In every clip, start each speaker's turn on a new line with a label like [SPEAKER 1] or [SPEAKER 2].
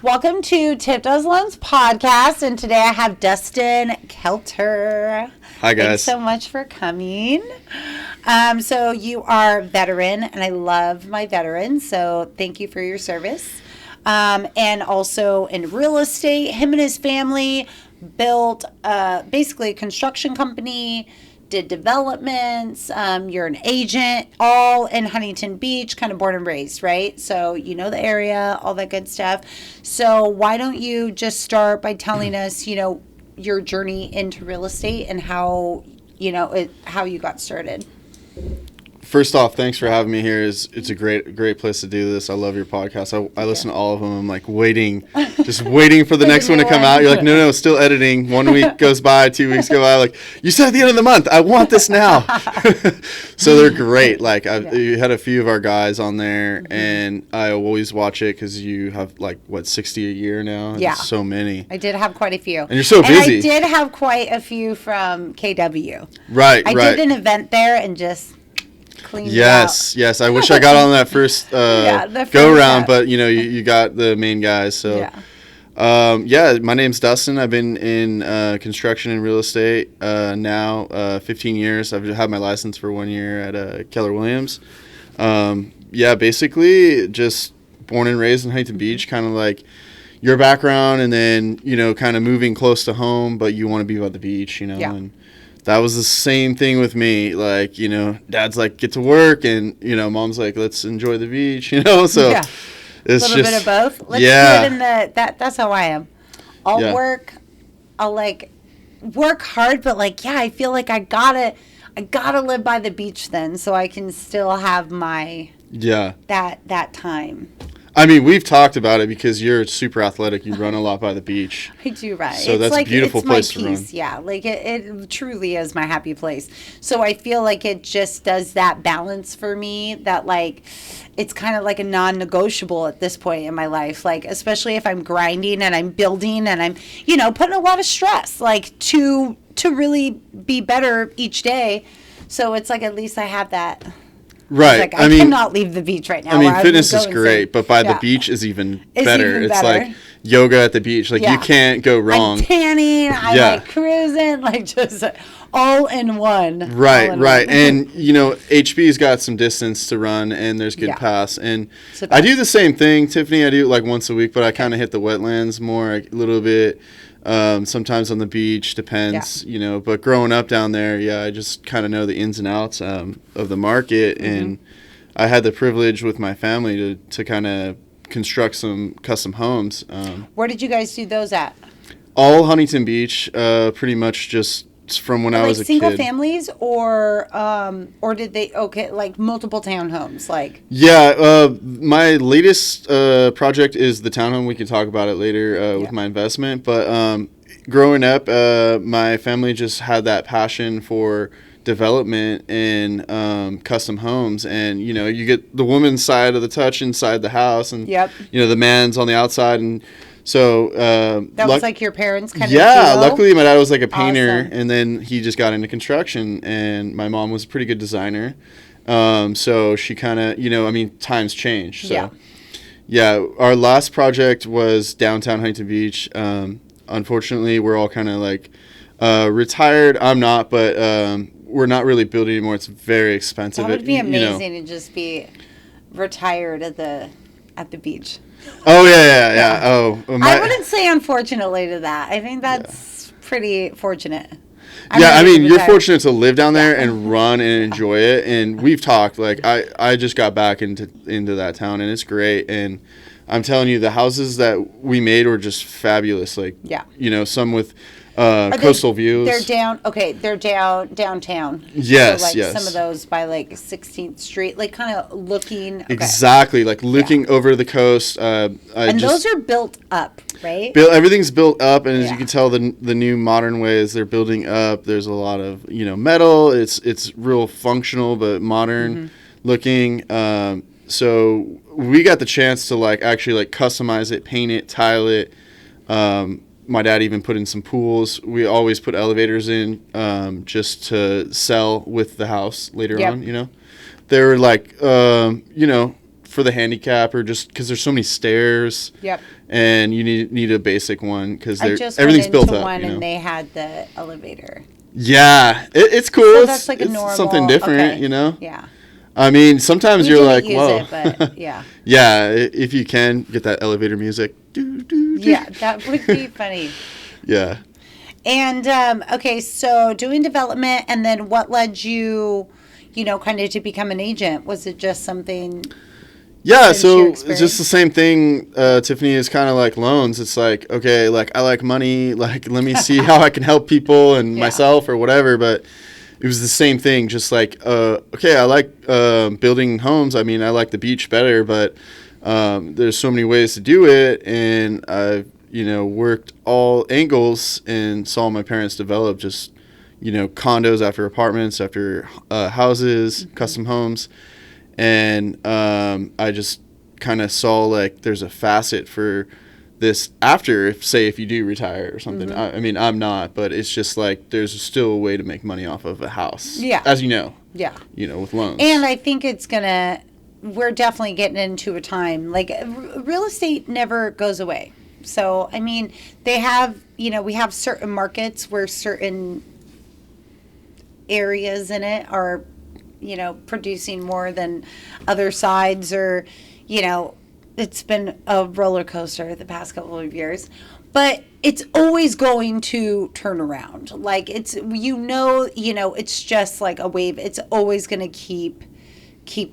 [SPEAKER 1] Welcome to TiffDoesLoans podcast, and today I have Dustin Kelter.
[SPEAKER 2] Hi, guys.
[SPEAKER 1] Thanks so much for coming. So you are a veteran, and I love my veterans, so thank you for your service. And also in real estate, him and his family built basically a construction company, did developments, you're an agent, all in Huntington Beach, kind of born and raised, right? So you know the area, all that good stuff. So why don't you just start by telling us, your journey into real estate and how, how you got started?
[SPEAKER 2] First off, thanks for having me here. It's a great place to do this. I love your podcast. I listen to all of them. I'm like just waiting for the next one to come out. You're like, no, still editing. 1 week goes by, 2 weeks go by. Like, you said at the end of the month, I want this now. So they're great. Like, you had a few of our guys on there, and I always watch it because you have 60 a year now.
[SPEAKER 1] Yeah,
[SPEAKER 2] so many.
[SPEAKER 1] I did have quite a few,
[SPEAKER 2] and you're so busy.
[SPEAKER 1] I did have quite a few from KW.
[SPEAKER 2] Right.
[SPEAKER 1] I did an event there and just.
[SPEAKER 2] Yes. I wish I got on that first go round, but you got the main guys. So my name's Dustin. I've been in construction and real estate now 15 years. I've had my license for 1 year at KW Williams. Basically just born and raised in Huntington Beach, kind of like your background, and then kind of moving close to home, but you want to be by the beach, and that was the same thing with me. Like, dad's like, get to work, and, mom's like, let's enjoy the beach, so it's
[SPEAKER 1] a little bit of both. Let's do it in that's how I am. I'll work hard, but I feel like I gotta live by the beach then, so I can still have my, that time.
[SPEAKER 2] I mean, we've talked about it because you're super athletic. You run a lot by the beach.
[SPEAKER 1] I do, right?
[SPEAKER 2] So that's a beautiful place to run.
[SPEAKER 1] Yeah, it truly is my happy place. So I feel like it just does that balance for me that it's kind of like a non-negotiable at this point in my life. Especially if I'm grinding and I'm building and I'm, putting a lot of stress to really be better each day. So it's at least I have that.
[SPEAKER 2] Right.
[SPEAKER 1] I cannot leave the beach right now.
[SPEAKER 2] Fitness is great, but by the beach is even better. It's like yoga at the beach. You can't go wrong.
[SPEAKER 1] I'm tanning. I cruising. Just all in one.
[SPEAKER 2] Right. And, HB's got some distance to run, and there's good paths. And I do the same thing, Tiffany. I do it once a week, but I kind of hit the wetlands more a little bit. Sometimes on the beach, depends, but growing up down there, I just kind of know the ins and outs of the market. Mm-hmm. And I had the privilege with my family to kind of construct some custom homes.
[SPEAKER 1] Where did you guys do those at?
[SPEAKER 2] All Huntington Beach, pretty much just from when I was a kid.
[SPEAKER 1] Single families or did they multiple townhomes
[SPEAKER 2] my latest project is the townhome. We can talk about it later with my investment, but growing up my family just had that passion for development and custom homes, and you get the woman's side of the touch inside the house, and the man's on the outside. And so
[SPEAKER 1] that was your parents kind of
[SPEAKER 2] luckily my dad was a painter. Awesome. And then he just got into construction, and my mom was a pretty good designer, so she kind of times change. So our last project was downtown Huntington Beach. Unfortunately we're all kind of retired. I'm not, but we're not really building anymore. It's very expensive.
[SPEAKER 1] That would be amazing to just be retired at the beach.
[SPEAKER 2] Oh, yeah. Oh,
[SPEAKER 1] I wouldn't say unfortunately to that. I think that's pretty fortunate.
[SPEAKER 2] You're fortunate to live down there and run and enjoy it. And we've talked, I just got back into that town, and it's great. And I'm telling you, the houses that we made were just fabulous. Some with coastal views.
[SPEAKER 1] They're downtown.
[SPEAKER 2] Yes,
[SPEAKER 1] so some of those by 16th Street, kind of looking. Okay.
[SPEAKER 2] Exactly, looking over the coast.
[SPEAKER 1] Those are built up, right?
[SPEAKER 2] Everything's built up, and as you can tell, the new modern ways they're building up. There's a lot of metal. It's real functional but modern looking. So we got the chance to actually customize it, paint it, tile it. my dad even put in some pools. We always put elevators in just to sell with the house later on, you know. They were like, you know, for the handicap or just because there's so many stairs.
[SPEAKER 1] Yep.
[SPEAKER 2] And you need a basic one because
[SPEAKER 1] went
[SPEAKER 2] everything's
[SPEAKER 1] into
[SPEAKER 2] built up.
[SPEAKER 1] One
[SPEAKER 2] you know?
[SPEAKER 1] And they had the elevator.
[SPEAKER 2] Yeah, it's cool.
[SPEAKER 1] So that's like
[SPEAKER 2] it's
[SPEAKER 1] a normal,
[SPEAKER 2] something different, you know.
[SPEAKER 1] Yeah.
[SPEAKER 2] I mean, sometimes you're like, whoa.
[SPEAKER 1] But yeah.
[SPEAKER 2] Yeah, if you can get that elevator music.
[SPEAKER 1] Yeah, that would be funny.
[SPEAKER 2] Yeah.
[SPEAKER 1] And okay, so doing development, and then what led you, you know, kind of to become an agent? Was it just something?
[SPEAKER 2] Yeah, so it's just the same thing, Tiffany, is kind of like loans. It's like, okay, like I like money, like let me see how I can help people and myself or whatever. But it was the same thing, just like, okay, I like building homes. I mean, I like the beach better, but there's so many ways to do it. And I've, you know, worked all angles and saw my parents develop just, you know, condos after apartments, after houses, custom homes. And I just kind of saw like there's a facet for this after, if you do retire or something. I mean, I'm not, but it's just like there's still a way to make money off of a house.
[SPEAKER 1] Yeah.
[SPEAKER 2] As you know.
[SPEAKER 1] Yeah.
[SPEAKER 2] You know, with loans.
[SPEAKER 1] And I think we're definitely getting into a time, like real estate never goes away. So, I mean, they have, you know, we have certain markets where certain areas in it are, you know, producing more than other sides, or, you know, it's been a roller coaster the past couple of years, but it's always going to turn around. Like it's, you know, it's just like a wave. It's always going to keep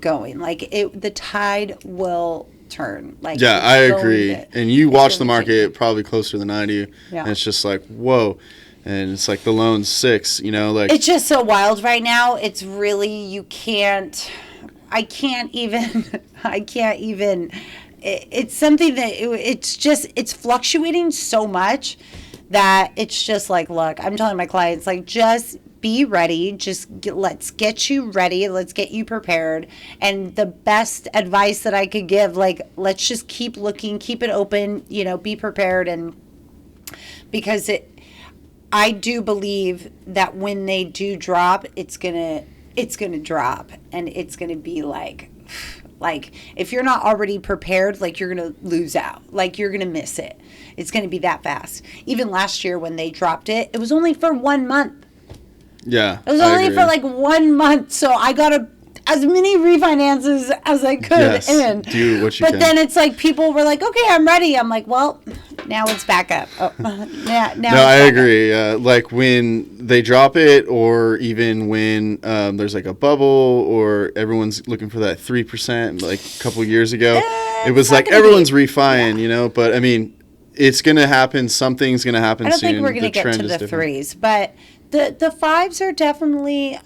[SPEAKER 1] going. Like the tide will turn. Like,
[SPEAKER 2] yeah, I agree. And you watch the market probably closer than I do. Yeah. And it's just like, whoa. And it's like the loan's 6, you know, like.
[SPEAKER 1] It's just so wild right now. It's really, I can't even, it's something that it's fluctuating so much that it's just like, look, I'm telling my clients, like, just be ready. Let's get you ready. Let's get you prepared. And the best advice that I could give, like, let's just keep looking, keep it open, you know, be prepared. And because I do believe that when they do drop, it's gonna drop, and it's gonna be like if you're not already prepared, like you're gonna lose out, like you're gonna miss it. It's gonna be that fast. Even last year when they dropped it, it was only for 1 month.
[SPEAKER 2] Yeah,
[SPEAKER 1] it was only for like 1 month, so I got as many refinances as I could in.
[SPEAKER 2] Do what you can.
[SPEAKER 1] But then it's like people were like, okay, I'm ready. I'm like, well, now it's back up. Oh, now no,
[SPEAKER 2] I agree. Like when they drop it, or even when there's like a bubble, or everyone's looking for that 3%. Like a couple years ago, it was like everyone's refining, you know. But I mean, it's gonna happen. Something's gonna happen soon.
[SPEAKER 1] I don't think we're gonna get to the 3s, but the 5s are definitely.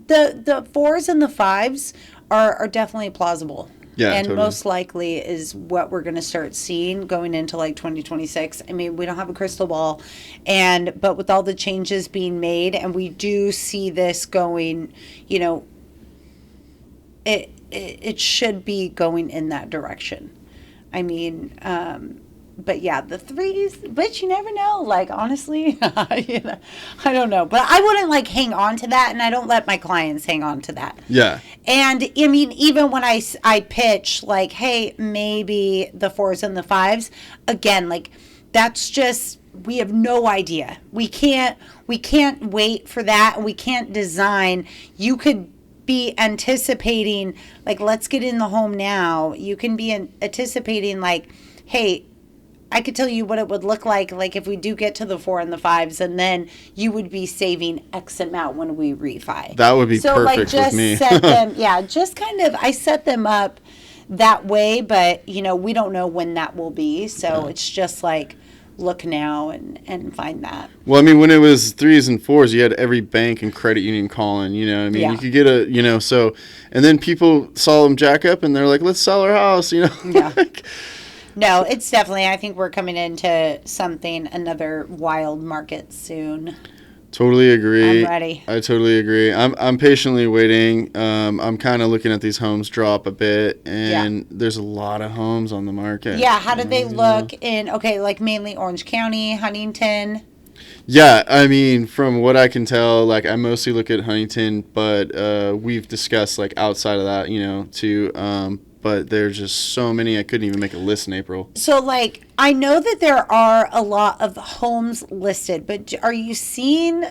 [SPEAKER 1] The 4s and the 5s are definitely plausible.
[SPEAKER 2] Yeah,
[SPEAKER 1] and
[SPEAKER 2] totally.
[SPEAKER 1] Most likely is what we're going to start seeing going into like 2026. I mean, we don't have a crystal ball, but with all the changes being made, and we do see this going, you know, it should be going in that direction. I mean, but yeah, the 3s, but you never know. Like, honestly, you know, I don't know. But I wouldn't like hang on to that, and I don't let my clients hang on to that.
[SPEAKER 2] Yeah.
[SPEAKER 1] And I mean, even when I pitch like, hey, maybe the 4s and the 5s, again, like that's just, we have no idea. We can't wait for that. We can't design. You could be anticipating, like, let's get in the home now. You can be anticipating like, hey, I could tell you what it would look like if we do get to the 4 and the 5s, and then you would be saving X amount when we refi.
[SPEAKER 2] That would be perfect
[SPEAKER 1] just
[SPEAKER 2] with me.
[SPEAKER 1] Set them, just kind of, I set them up that way, but, you know, we don't know when that will be. So it's just like, look now and find that.
[SPEAKER 2] Well, I mean, when it was 3s and 4s, you had every bank and credit union calling, you know what I mean? Yeah. You could get a, you know, so, and then people saw them jack up and they're like, let's sell our house, you know?
[SPEAKER 1] Yeah. No, it's definitely, I think we're coming into another wild market soon.
[SPEAKER 2] Totally agree.
[SPEAKER 1] I'm ready.
[SPEAKER 2] I totally agree. I'm patiently waiting. I'm kind of looking at these homes drop a bit, and there's a lot of homes on the market.
[SPEAKER 1] Yeah, how did they look in, like mainly Orange County, Huntington?
[SPEAKER 2] Yeah, I mean, from what I can tell, like I mostly look at Huntington, but we've discussed like outside of that, too. But there's just so many, I couldn't even make a list in April.
[SPEAKER 1] So, like, I know that there are a lot of homes listed, but are you seeing?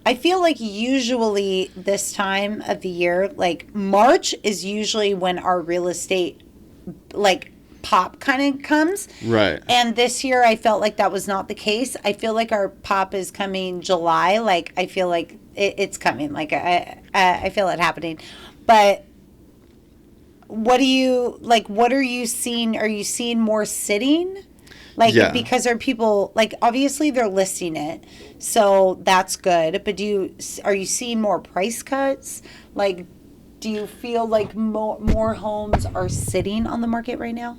[SPEAKER 1] I feel like usually this time of the year, like March is usually when our real estate, like, pop kind of comes.
[SPEAKER 2] Right.
[SPEAKER 1] And this year I felt like that was not the case. I feel like our pop is coming July. Like, I feel like it's coming. Like, I feel it happening. But what are you seeing? Are you seeing more sitting? Like, because are people, like, obviously they're listing it, so that's good. But are you seeing more price cuts? Like, do you feel like more homes are sitting on the market right now?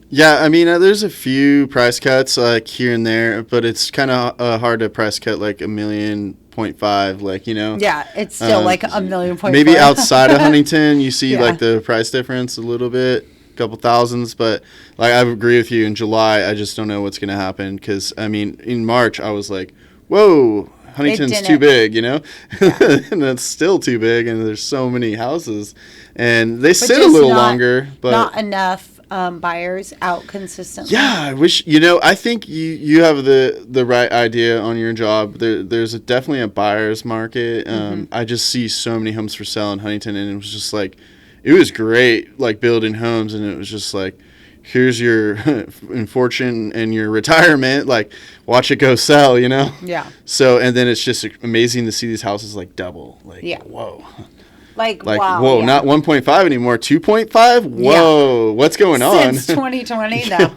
[SPEAKER 2] Yeah, I mean, there's a few price cuts like here and there, but it's kind of hard to price cut like $1.5 million, like,
[SPEAKER 1] Yeah, it's still like $1.5 million.
[SPEAKER 2] Maybe outside of Huntington, you see like the price difference a little bit, a couple thousands, but like I agree with you. In July, I just don't know what's gonna happen because I mean, in March, I was like, whoa. Huntington's too big, and it's still too big, and there's so many houses, and they sit a little longer, but
[SPEAKER 1] not enough buyers out consistently.
[SPEAKER 2] Yeah, I wish I think you have the right idea on your job. There's definitely a buyer's market. I just see so many homes for sale in Huntington, and it was just like, it was great, like building homes, and it was just like, here's your fortune and your retirement, like watch it go sell,
[SPEAKER 1] Yeah.
[SPEAKER 2] So, and then it's just amazing to see these houses like double, like whoa.
[SPEAKER 1] Like
[SPEAKER 2] wow, whoa, not 1.5 anymore, 2.5? Whoa, what's going on?
[SPEAKER 1] Since 2020, no.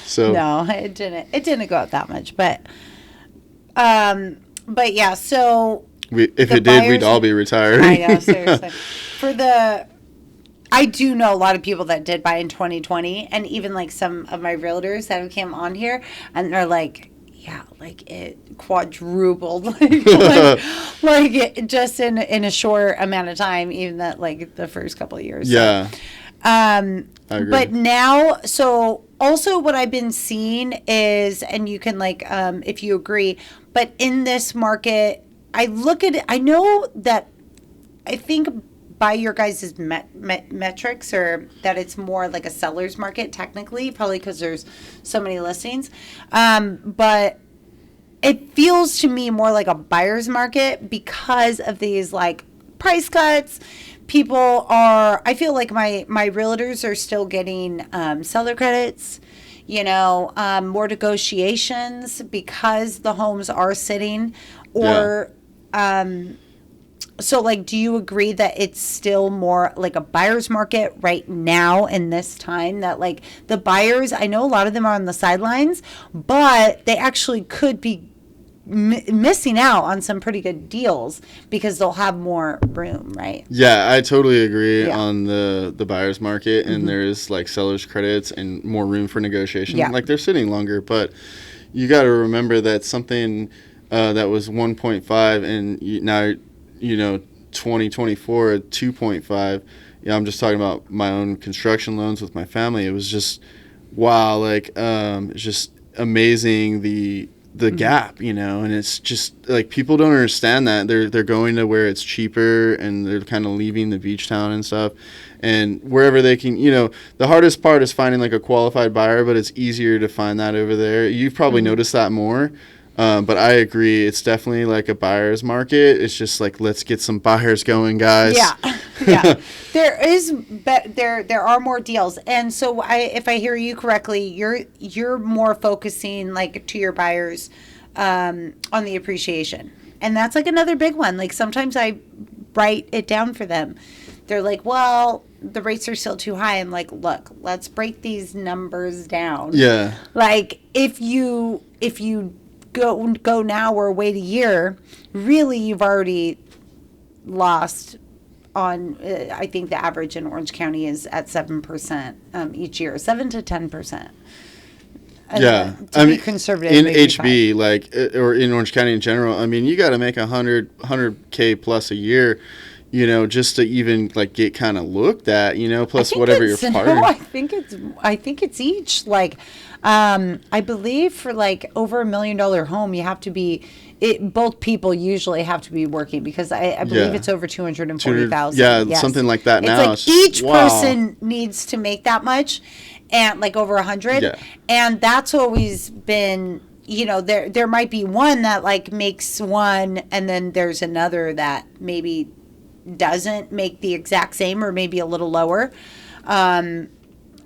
[SPEAKER 2] So
[SPEAKER 1] no, it didn't go up that much, but yeah, so
[SPEAKER 2] if it did, we'd all be retired.
[SPEAKER 1] I know, seriously. I do know a lot of people that did buy in 2020, and even like some of my realtors that came on here, and they're like, yeah, like it quadrupled, like it just in a short amount of time, even that like the first couple of years.
[SPEAKER 2] Yeah.
[SPEAKER 1] So,
[SPEAKER 2] I agree.
[SPEAKER 1] But now, so also what I've been seeing is, and you can like, if you agree, but in this market, I know that I think by your guys' metrics, or that it's more like a seller's market technically, probably because there's so many listings. But it feels to me more like a buyer's market because of these like price cuts. I feel like my realtors are still getting seller credits, more negotiations because the homes are sitting, or so, like, do you agree that it's still more like a buyer's market right now in this time, that, like, the buyers, I know a lot of them are on the sidelines, but they actually could be missing out on some pretty good deals because they'll have more room, right?
[SPEAKER 2] Yeah, I totally agree on the buyer's market, and there's, like, seller's credits and more room for negotiation.
[SPEAKER 1] Yeah.
[SPEAKER 2] Like, they're sitting longer, but you got to remember that something that was 1.5 and now 2024 at 2.5. I'm just talking about my own construction loans with my family. It was just wow, like it's just amazing the gap, and it's just like people don't understand that they're going to where it's cheaper, and they're kind of leaving the beach town and stuff, and wherever they can, the hardest part is finding like a qualified buyer, but it's easier to find that over there. You've probably noticed that more. But I agree, it's definitely like a buyer's market. It's just like, let's get some buyers going, guys.
[SPEAKER 1] Yeah. There are more deals, and so if I hear you correctly, you're more focusing like to your buyers on the appreciation, and that's like another big one. Like sometimes I write it down for them. They're like, well, the rates are still too high. I'm like, look, let's break these numbers down.
[SPEAKER 2] Yeah.
[SPEAKER 1] Like if you go now or wait a year, really you've already lost on, I think the average in Orange County is at 7% each year, 7 to 10%. To be conservative
[SPEAKER 2] in HB, like, or in Orange County in general, I mean, you got to make 100K plus a year, you know, just to even like get kind of looked at, you know, plus whatever your partner.
[SPEAKER 1] No, I think it's each, like, I believe for like over $1 million home, you have to be, both people usually have to be working, because I believe it's over 240,000.
[SPEAKER 2] Yeah, yes. Something like that now.
[SPEAKER 1] It's like each person needs to make that much, and like over 100. Yeah. And that's always been, you know, there might be one that like makes one, and then there's another that maybe doesn't make the exact same, or maybe a little lower.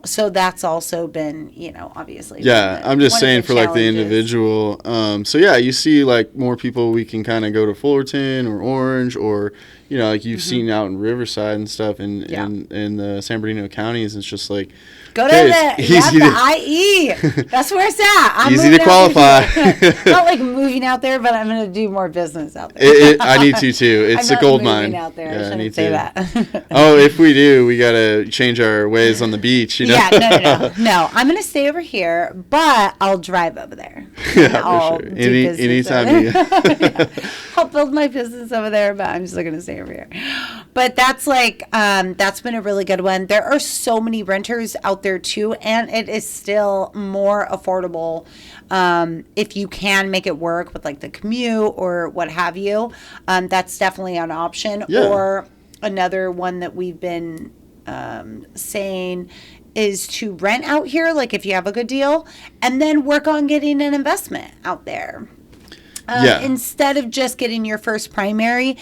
[SPEAKER 1] So that's also been, you know, obviously.
[SPEAKER 2] Yeah, I'm just saying for like the individual. So yeah, you see like more people, we can kind of go to Fullerton or Orange, or, you know, like you've seen out in Riverside and stuff in the San Bernardino counties. It's just like,
[SPEAKER 1] go to the IE. That's where it's at. I'm
[SPEAKER 2] easy to qualify.
[SPEAKER 1] Not like moving out there, but I'm going to do more business out there.
[SPEAKER 2] I need to too. It's a gold mine.
[SPEAKER 1] Out there. Yeah, I need to say that.
[SPEAKER 2] Oh, if we do, we got to change our ways on the beach. You know?
[SPEAKER 1] Yeah, no. I'm going to stay over here, but I'll drive over there.
[SPEAKER 2] Yeah, for sure. Anytime you.
[SPEAKER 1] I'll build my business over there, but I'm still going to stay over here. But that's like, that's been a really good one. There are so many renters out there too, and it is still more affordable if you can make it work with like the commute or what have you. That's definitely an option. Yeah. Or another one that we've been saying is to rent out here, like if you have a good deal, and then work on getting an investment out there. Instead of just getting your first primary,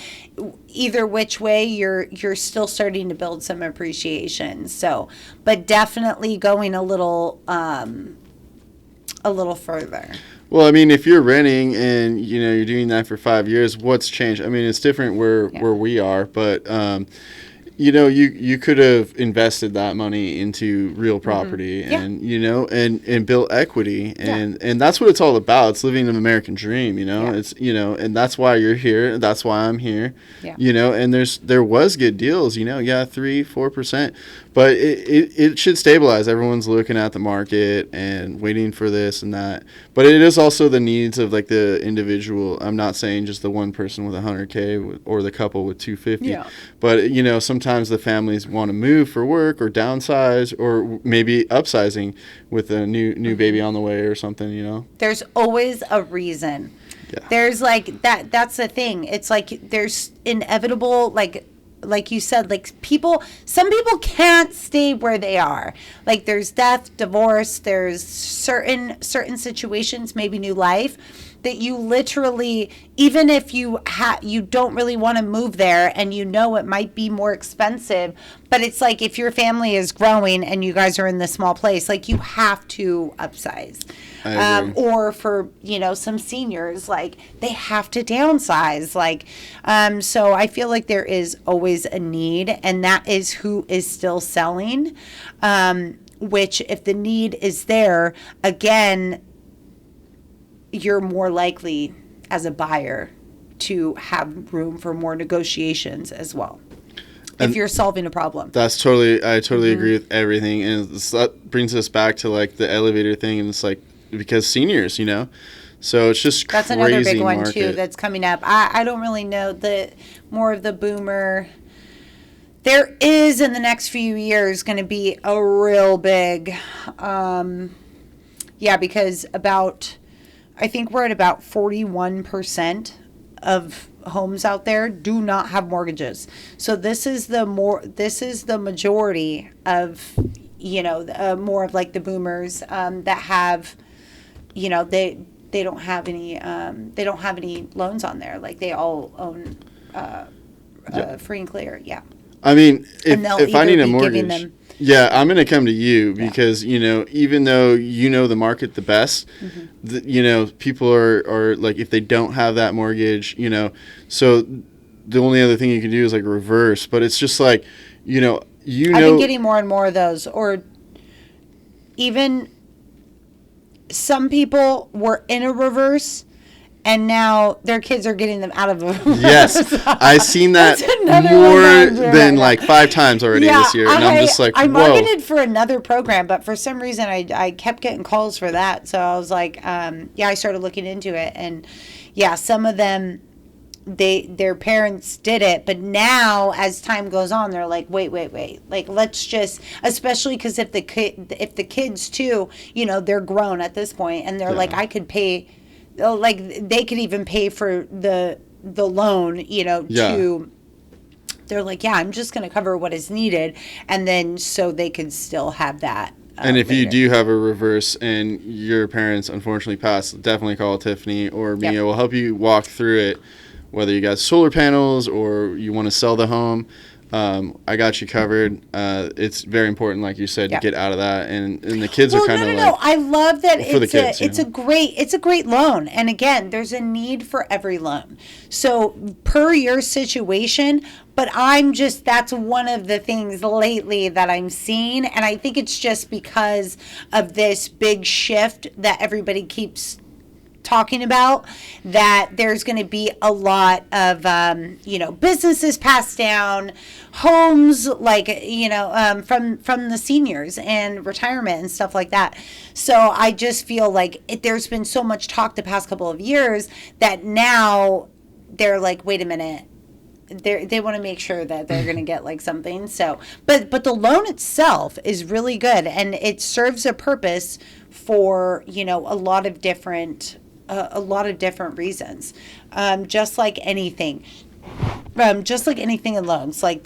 [SPEAKER 1] either which way, you're still starting to build some appreciation. So, but definitely going a little further.
[SPEAKER 2] Well, I mean, if you're renting and, you know, you're doing that for 5 years, what's changed? I mean, it's different where we are, but you know, you could have invested that money into real property and, you know, and built equity. And that's what it's all about. It's living an American dream, you know. It's, you know, and that's why you're here. That's why I'm here, you know, and there was good deals, you know, 3-4%. But it should stabilize. Everyone's looking at the market and waiting for this and that. But it is also the needs of, like, the individual. I'm not saying just the one person with 100K or the couple with 250. Yeah. But, you know, sometimes the families want to move for work or downsize or maybe upsizing with a new baby on the way or something, you know.
[SPEAKER 1] There's always a reason. Yeah. There's, like, that's the thing. It's like there's inevitable, like you said, like some people can't stay where they are. Like there's death, divorce, there's certain situations, maybe new life, that you literally, even if you don't really want to move there and you know it might be more expensive, but it's like if your family is growing and you guys are in this small place, like you have to upsize. Or for, you know, some seniors, like they have to downsize. Like, so I feel like there is always a need, and that is who is still selling, which if the need is there, again, you're more likely as a buyer to have room for more negotiations as well. And if you're solving a problem.
[SPEAKER 2] I totally agree with everything. And that brings us back to like the elevator thing. And it's like, because seniors, you know, so it's just
[SPEAKER 1] that's
[SPEAKER 2] crazy
[SPEAKER 1] another big one
[SPEAKER 2] market.
[SPEAKER 1] too that's coming up. I don't really know the more of the boomer. There is in the next few years going to be a real big, because I think we're at about 41% of homes out there do not have mortgages. So this is the majority of, you know, more of like the boomers that have, you know, they don't have any loans on there. Like they all own free and clear. Yeah.
[SPEAKER 2] I mean, if I need a mortgage, I'm going to come to you because, you know, even though you know the market the best, you know, people are like, if they don't have that mortgage, you know, so the only other thing you can do is like reverse. But it's just like, you know, I've been
[SPEAKER 1] getting more and more of those, or even some people were in a reverse and now their kids are getting them out of them.
[SPEAKER 2] Yes, I've seen that more than like 5 times already this year, and I'm just like, whoa.
[SPEAKER 1] I marketed for another program, but for some reason I kept getting calls for that, so I was like, I started looking into it, and some of them, their parents did it, but now as time goes on, they're like, wait, like, let's just, especially because if the kids too, they're grown at this point, and they're like, I could pay, like, they could even pay for the loan, to, they're like, I'm just going to cover what is needed, and then so they could still have that.
[SPEAKER 2] And if you do have a reverse and your parents unfortunately pass, definitely call Tiffany or Mia. We'll help you walk through it. Whether you got solar panels or you want to sell the home, I got you covered. It's very important, like you said, to get out of that. And the kids are kind of like...
[SPEAKER 1] I love that
[SPEAKER 2] it's
[SPEAKER 1] a great loan. And again, there's a need for every loan. So per your situation, but that's one of the things lately that I'm seeing. And I think it's just because of this big shift that everybody keeps talking about, that there's going to be a lot of businesses passed down, homes, like from the seniors and retirement and stuff like that. So I just feel like there's been so much talk the past couple of years that now they're like, wait a minute, they want to make sure that they're going to get like something. So but the loan itself is really good, and it serves a purpose for a lot of different reasons, just like anything in loans. Like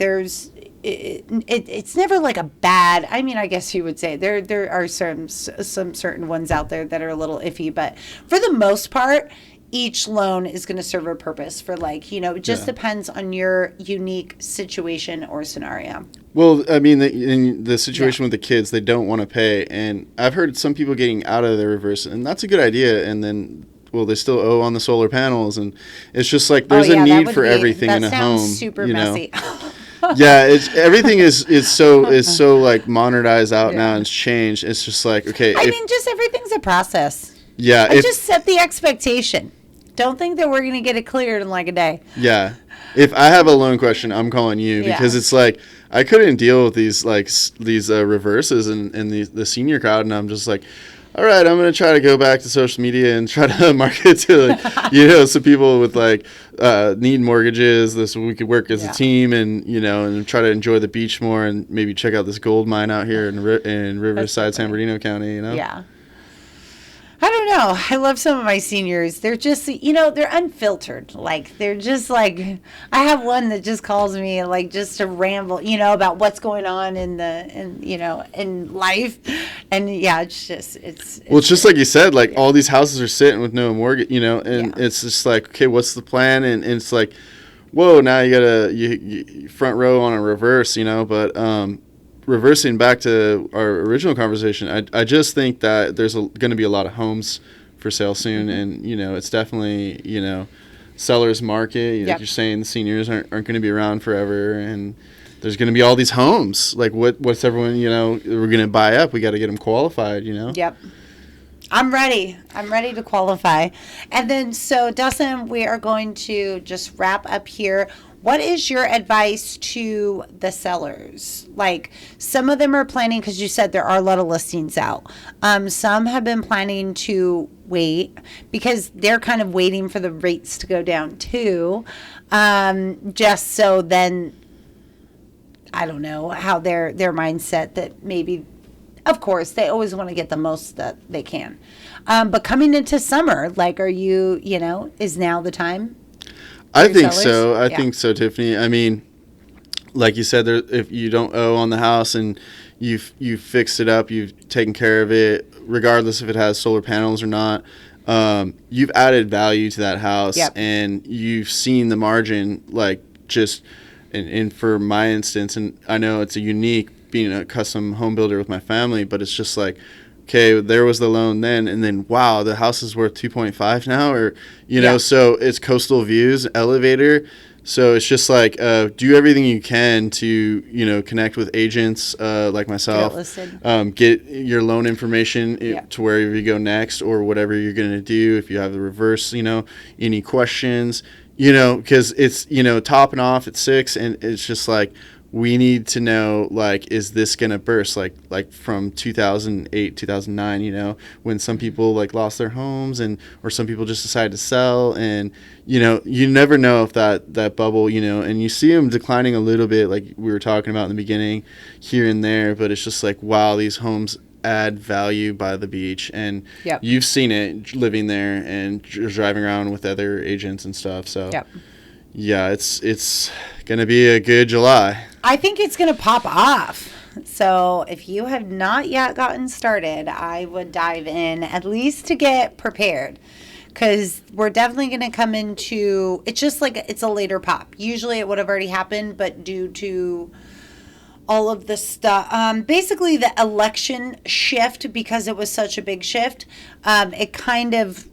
[SPEAKER 1] it's never like a bad, I mean, I guess you would say there are some certain ones out there that are a little iffy, but for the most part, each loan is going to serve a purpose for, like, it just depends on your unique situation or scenario.
[SPEAKER 2] Well, I mean, in the situation with the kids, they don't want to pay. And I've heard some people getting out of their reverse, and that's a good idea. And then, they still owe on the solar panels. And it's just like there's a need for everything in a home.
[SPEAKER 1] That sounds super messy.
[SPEAKER 2] Everything is so like modernized out now, and it's changed. It's just like, okay.
[SPEAKER 1] Just everything's a process.
[SPEAKER 2] Yeah.
[SPEAKER 1] Just set the expectation. Don't think that we're going to get it cleared in like a day.
[SPEAKER 2] Yeah. If I have a loan question, I'm calling you, because it's like I couldn't deal with these reverses and the senior crowd, and I'm just like, all right, I'm going to try to go back to social media and try to market to some people with need mortgages. This, we could work as a team, and and try to enjoy the beach more, and maybe check out this gold mine out here in Riverside, San Bernardino County.
[SPEAKER 1] Yeah. I don't know. I love some of my seniors. They're just, they're unfiltered. Like, they're just like, I have one that just calls me, like, just to ramble, about what's going on in life. And it's just, it's
[SPEAKER 2] just like you said, like, all these houses are sitting with no mortgage, and it's just like, okay, what's the plan? And it's like, whoa, now you got you front row on a reverse, but, reversing back to our original conversation, I just think that there's going to be a lot of homes for sale soon, and it's definitely seller's market. Like you're saying, the seniors aren't going to be around forever, and there's going to be all these homes. Like what's everyone we're going to buy up? We got to get them qualified.
[SPEAKER 1] Yep. I'm ready to qualify. And then, so Dustin, we are going to just wrap up here. What is your advice to the sellers? Like, some of them are planning, because you said there are a lot of listings out. Some have been planning to wait because they're kind of waiting for the rates to go down too. Just so then, I don't know how their mindset that maybe, of course, they always want to get the most that they can. But coming into summer, like, are you, is now the time?
[SPEAKER 2] I think so. I think so, Tiffany. I mean, like you said, if you don't owe on the house and you've fixed it up, you've taken care of it, regardless if it has solar panels or not, you've added value to that house, and you've seen the margin, like, just, and for my instance, and I know it's a unique being a custom home builder with my family, but it's just like, okay, there was the loan then, and then, wow, the house is worth 2.5 now, or, so it's coastal views, elevator, So it's just like do everything you can to connect with agents like myself, get your loan information to wherever you go next or whatever you're going to do. If you have the reverse, any questions, because it's topping off at 6, and it's just like we need to know, like, is this gonna burst like from 2008 2009, when some people like lost their homes or some people just decided to sell, and you never know if that bubble, and you see them declining a little bit, like we were talking about in the beginning, here and there, but it's just like, wow, these homes add value by the beach, and you've seen it living there and driving around with other agents and stuff. So yeah, it's gonna be a good July.
[SPEAKER 1] I think it's gonna pop off. So if you have not yet gotten started, I would dive in at least to get prepared, because we're definitely going to come into, it's just like it's a later pop. Usually it would have already happened, but due to all of the stuff, basically the election shift, because it was such a big shift, it kind of,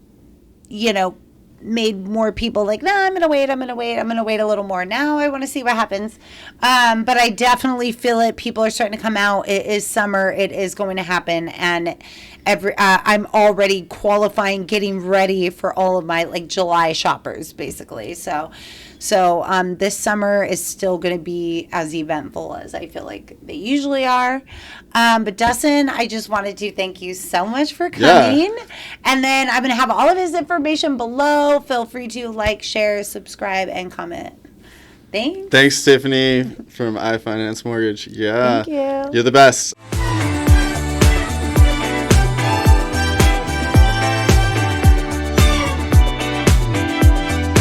[SPEAKER 1] made more people like, no, I'm going to wait a little more. Now I want to see what happens. But I definitely feel it. People are starting to come out. It is summer. It is going to happen. And I'm already qualifying, getting ready for all of my like July shoppers, basically. So this summer is still going to be as eventful as I feel like they usually are. But Dustin, I just wanted to thank you so much for coming. Yeah. And then I'm going to have all of his information below. Feel free to like, share, subscribe, and comment. Thanks.
[SPEAKER 2] Thanks, Tiffany from iFinance Mortgage. Yeah.
[SPEAKER 1] Thank you.
[SPEAKER 2] You're the best.